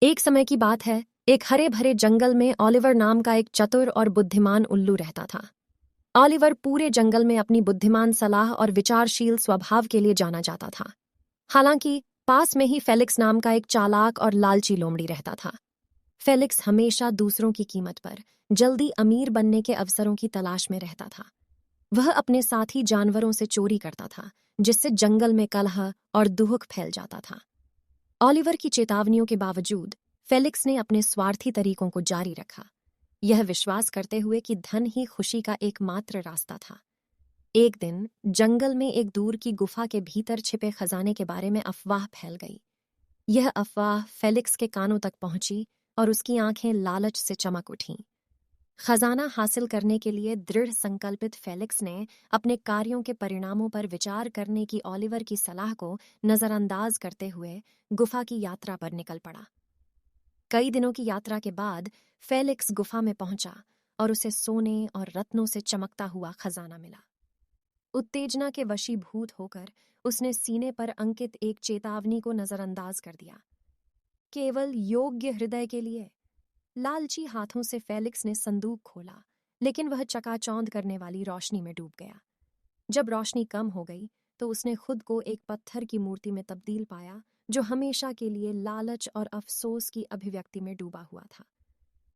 एक समय की बात है, एक हरे भरे जंगल में ऑलिवर नाम का एक चतुर और बुद्धिमान उल्लू रहता था। ऑलिवर पूरे जंगल में अपनी बुद्धिमान सलाह और विचारशील स्वभाव के लिए जाना जाता था। हालांकि पास में ही फेलिक्स नाम का एक चालाक और लालची लोमड़ी रहता था। फेलिक्स हमेशा दूसरों की कीमत पर जल्दी अमीर बनने के अवसरों की तलाश में रहता था। वह अपने साथी जानवरों से चोरी करता था, जिससे जंगल में कलह और दुहक फैल जाता था। ऑलिवर की चेतावनियों के बावजूद फेलिक्स ने अपने स्वार्थी तरीकों को जारी रखा, यह विश्वास करते हुए कि धन ही खुशी का एकमात्र रास्ता था। एक दिन जंगल में एक दूर की गुफा के भीतर छिपे खजाने के बारे में अफवाह फैल गई। यह अफवाह फेलिक्स के कानों तक पहुंची और उसकी आंखें लालच से चमक उठीं। खजाना हासिल करने के लिए दृढ़ संकल्पित फेलिक्स ने अपने कार्यों के परिणामों पर विचार करने की ऑलिवर की सलाह को नजरअंदाज करते हुए गुफा की यात्रा पर निकल पड़ा। कई दिनों की यात्रा के बाद फेलिक्स गुफा में पहुंचा और उसे सोने और रत्नों से चमकता हुआ खजाना मिला। उत्तेजना के वशीभूत होकर उसने सीने पर अंकित एक चेतावनी को नजरअंदाज कर दिया, केवल योग्य हृदय के लिए। लालची हाथों से फेलिक्स ने संदूक खोला, लेकिन वह चकाचौंध करने वाली रोशनी में डूब गया। जब रोशनी कम हो गई तो उसने खुद को एक पत्थर की मूर्ति में तब्दील पाया, जो हमेशा के लिए लालच और अफसोस की अभिव्यक्ति में डूबा हुआ था।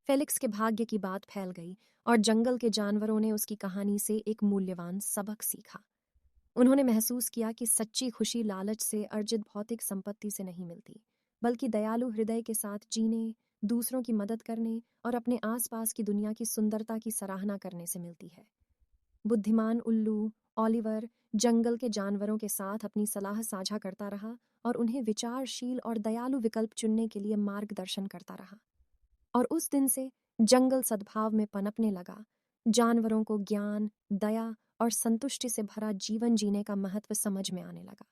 फेलिक्स के भाग्य की बात फैल गई और जंगल के जानवरों ने उसकी कहानी से एक मूल्यवान सबक सीखा। उन्होंने महसूस किया कि सच्ची खुशी लालच से अर्जित भौतिक संपत्ति से नहीं मिलती, बल्कि दयालु हृदय के साथ जीने, दूसरों की मदद करने और अपने आसपास की दुनिया की सुंदरता की सराहना करने से मिलती है। बुद्धिमान उल्लू ऑलिवर जंगल के जानवरों के साथ अपनी सलाह साझा करता रहा और उन्हें विचारशील और दयालु विकल्प चुनने के लिए मार्गदर्शन करता रहा। और उस दिन से जंगल सद्भाव में पनपने लगा। जानवरों को ज्ञान, दया और संतुष्टि से भरा जीवन जीने का महत्व समझ में आने लगा।